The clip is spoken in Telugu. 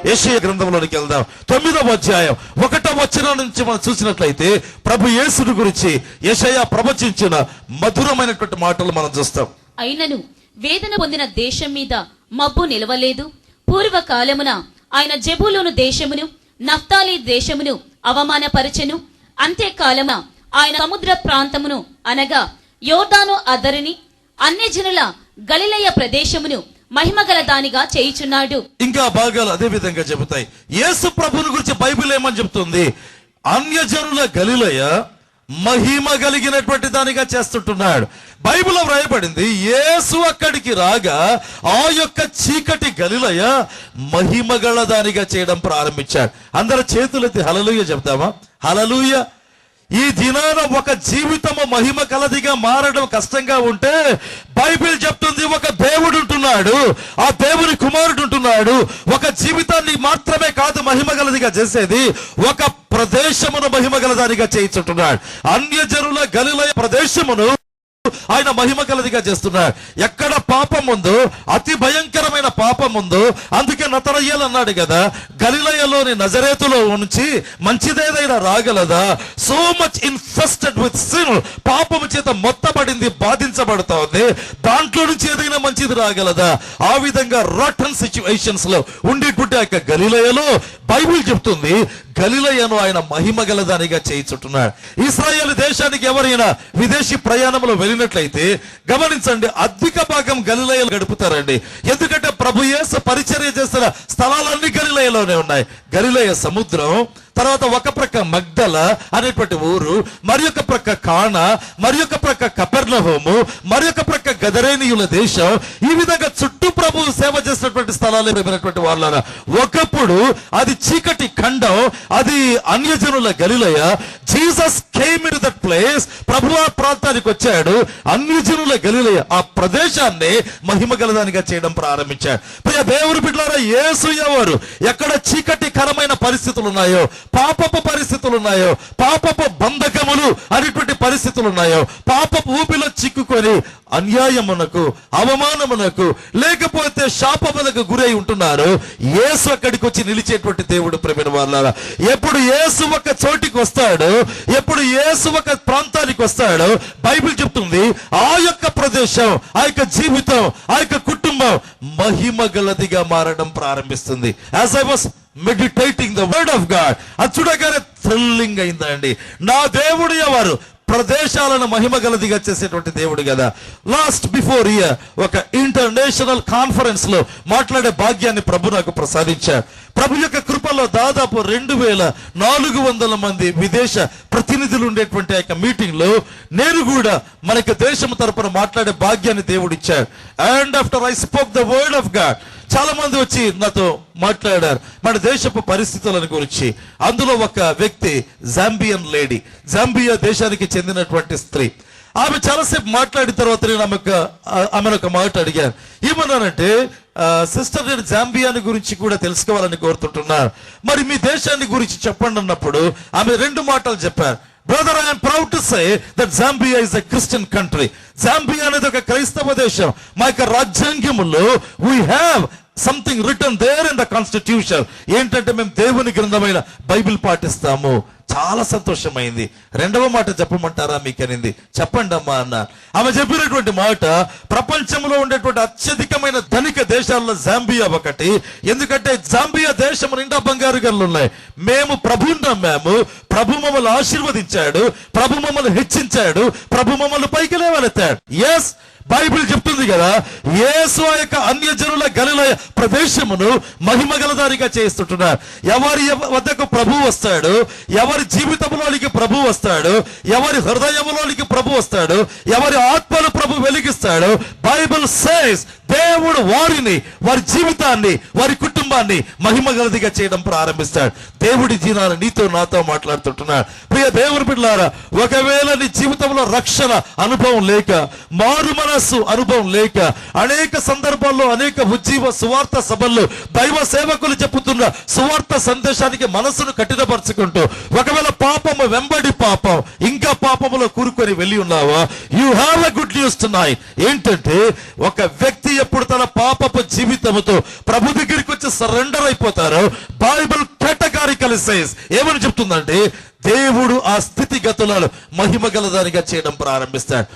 యెషయా గ్రంథంలోనికి వెళ్దాం. 9వ అధ్యాయం 1వ వచనం నుంచి మనం చూసినట్లయితే ప్రభు యేసుని గురించి యెషయా ప్రవచించిన మధురమైనటువంటి మాటలు మనం చూస్తాం. అయినను వేదన పొందిన దేశం మీద మబ్బు నిలవలేదు. పూర్వకాలమున ఆయన జెబూలూను దేశమును నఫ్తాలి దేశమును అవమానపరచెను. అంత్యకాలమున ఆయన సముద్ర ప్రాంతమును అనగా యోర్దాను అద్దరిని అన్యజనుల గలిలయ ప్రదేశమును మహిమగల దానిగా చేయుచున్నాడు. ఇంకా భాగాలు అదే విధంగా చెబుతాయి. యేసు ప్రభుని గురించి బైబిల్ ఏమని చెప్తుంది? అన్యజనుల గలిలయ మహిమ కలిగినటువంటి దానిగా చేస్తుంటున్నాడు. బైబిల్లో వ్రాయబడింది, యేసు అక్కడికి రాగా ఆ యొక్క చీకటి గలిలయ మహిమ గల దానిగా చేయడం ప్రారంభించాడు. అందరూ చేతులెత్తి హల్లెలూయా చెప్తామా? హల్లెలూయా. ఈ దినాన ఒక జీవితము మహిమ కలదిగా మారడం కష్టంగా ఉంటే బైబిల్ చెప్తుంది, ఒక దేవుడు ఉంటున్నాడు, ఆ దేవుని కుమారుడు ఉంటున్నాడు. ఒక జీవితాన్ని మాత్రమే కాదు మహిమ గలదిగా చేసేది, ఒక ప్రదేశమును మహిమ గలదానిగా చేయించుంటున్నాడు. అన్యజనుల గలిలయ ప్రదేశమును ఆయన మహిమ కలదిగా చేస్తున్నాడు. ఎక్కడ పాపం ఉందో, అతి భయంకరమైన పాపం ఉందో, అందుకే నతనయేలు అన్నాడు కదా, గలిలయలోని నజరేతులో నుంచి మంచిదేదైనా రాగలదా? So much infested with sin, పాపము చేత మొత్తబడింది, బాధించబడుతోంది, దాంట్లో నుంచి ఏదైనా మంచిది రాగలదా? ఆ విధంగా రాటన్ సిచ్యువేషన్స్ లో ఉండేటువంటి ఆ గలిలయలో బైబిల్ చెప్తుంది, గలిలయను ఆయన మహిమ గలదానిగా చేయించుంటున్నాడు. ఇశ్రాయేలు దేశానికి ఎవరైనా విదేశీ ప్రయాణంలో వెళ్ళినట్లయితే గమనించండి, అధిక భాగం గలిలయలు గడుపుతారండి. ఎందుకంటే ప్రభు యేసు పరిచర్య చేస్తున్న స్థలాలన్నీ గలిలయలోనే ఉన్నాయి. గలిలయ సముద్రం, తర్వాత ఒక ప్రక్క మగ్దల అనేటువంటి ఊరు, మరి ఒక ప్రక్క కానా, మరి ఒక ప్రక్క కపెర్నహూము, మరి ఒక ప్రక్క గదరేనీయుల దేశం. ఈ విధంగా చుట్టూ ప్రభు సేవ చేసినటువంటి స్థలాలు ఏమైనటువంటి వాళ్ళ ఒకప్పుడు అది చీకటి ఖండం, అది అన్యజనుల గలిలయ. Jesus came in that place, ప్రభు ఆ ప్రాంతానికి వచ్చాడు, అన్యజనుల గలిలయ ఆ ప్రదేశాన్ని మహిమ గలదానిగా చేయడం ప్రారంభించాడు. ప్రియ దేవుని బిడ్డలారా, యేసు ఎవరు? ఎక్కడ చీకటి కరమైన పరిస్థితులు ఉన్నాయో, పాపపు పరిస్థితులు ఉన్నాయో, పాపపు బంధకములు అనేటువంటి పరిస్థితులు ఉన్నాయో, పాపపు ఊపిలో చిక్కుకొని అన్యాయమునకు, అవమానమునకు, లేకపోతే శాపములకు గురై ఉంటున్నారు, యేసు అక్కడికి వచ్చి నిలిచేటువంటి దేవుడు. ప్రేమైన వాళ్ళారా, ఎప్పుడు యేసు ఒక చోటికి వస్తాడు, ఎప్పుడు యేసు ఒక ప్రాంతానికి వస్తాడో బైబిల్ చెప్తుంది, ఆ యొక్క ప్రదేశం, ఆ యొక్క జీవితం, ఆ యొక్క కుటుంబం మహిమ గలదిగా మారడం ప్రారంభిస్తుంది. As I was meditating the word of God, అది చూడగానే థ్రిల్లింగ్ అయిందండి. నా దేవుడు ఎవరు? ప్రదేశాలను మహిమ గలదిగా చేసేటువంటి దేవుడు కదా. లాస్ట్ బిఫోర్ ఇయర్ ఒక ఇంటర్నేషనల్ కాన్ఫరెన్స్ లో మాట్లాడే భాగ్యాన్ని ప్రభు నాకు ప్రసాదించారు. ప్రభు యొక్క కృపలో దాదాపు 2400 మంది విదేశ ప్రతినిధులు ఉండేటువంటి ఆ యొక్క మీటింగ్ లో నేను కూడా మనకి దేశం తరపున మాట్లాడే భాగ్యాన్ని దేవుడు ఇచ్చారు. And after I spoke the word of God, చాలా మంది వచ్చి నాతో మాట్లాడారు మన దేశపు పరిస్థితులను గురించి. అందులో ఒక వ్యక్తి జాంబియన్ లేడీ, జాంబియా దేశానికి చెందినటువంటి స్త్రీ. ఆమె చాలాసేపు మాట్లాడిన తర్వాత నేను ఆమెను ఒక మాట అడిగాను. ఏమన్నానంటే, సిస్టర్, నేను జాంబియాని గురించి కూడా తెలుసుకోవాలని కోరుతుంటున్నాను, మరి మీ దేశాన్ని గురించి చెప్పండి అన్నప్పుడు ఆమె 2 మాటలు చెప్పారు. Brother, I'm proud to say that Zambia is a Christian country. Zambia అనేది ఒక క్రైస్తవ దేశం. మా యొక్క రాజ్యాంగంలో we have something written there in the constitution. ఏంటంటే మేము దేవుని గ్రంథమైన బైబిల్ పాటిస్తాము. చాలా సంతోషమైంది. 2వ మాట చెప్పమంటారా మీకు అనింది. చెప్పండి అమ్మా అన్న. ఆమె చెప్పినటువంటి మాట, ప్రపంచంలో ఉండేటువంటి అత్యధికమైన ధనిక దేశాల్లో జాంబియా ఒకటి. ఎందుకంటే జాంబియా దేశం నిండా బంగారు గనులు ఉన్నాయి. మేము ప్రభువుని నమ్మాము, ప్రభు మమ్మల్ని ఆశీర్వదించాడు, ప్రభు మమ్మల్ని హెచ్చించాడు, ప్రభు మమ్మల్ని పైకి లేవనెత్తాడు. ఎస్, బైబిల్ చెప్తుంది కదా, యేసు ఆ యొక్క అన్యజనుల గలిలయ ప్రదేశమును మహిమ గలదానిగా చేస్తుంటున్నారు. ఎవరి వద్దకు ప్రభు వస్తాడు, ఎవరి జీవితంలోనికి ప్రభు వస్తాడు, ఎవరి హృదయంలోనికి ప్రభు వస్తాడు, ఎవరి ఆత్మను ప్రభు వెలిగిస్తాడు, బైబిల్ సేస్ దేవుడు వారిని, వారి జీవితాన్ని, వారి కుటుంబాన్ని మహిమ గలదిగా చేయడం ప్రారంభిస్తాడు. దేవుడి దినాలు నీతో నాతో మాట్లాడుతుంటున్నాడు. ప్రియ దేవుని బిడ్డలారా, ఒకవేళ నీ జీవితంలో రక్షణ అనుభవం లేక, మారు మనస్సు అనుభవం లేక, అనేక సందర్భాల్లో అనేక ఉజ్జీవ సువార్త సభల్లో దైవ సేవకులు చెప్పుతున్న సువార్త సందేశానికి మనసును కఠినపరుచుకుంటూ, ఒకవేళ పాపము వెంబడి పాపం ఇంకా పాపములో కూరుకొని వెళ్ళి ఉన్నావా, you have a good news tonight. ఏంటంటే, ఒక వ్యక్తి ఎప్పుడు తన పాపపు జీవితముతో ప్రభు దగ్గరికి వచ్చి సరెండర్ అయిపోతారో, బైబిల్ కేటగారికల్ సేస్ ఏమని చెప్తుందంటే, దేవుడు ఆ స్థితిగతులను మహిమ గలదానిగా చేయడం ప్రారంభిస్తాడు.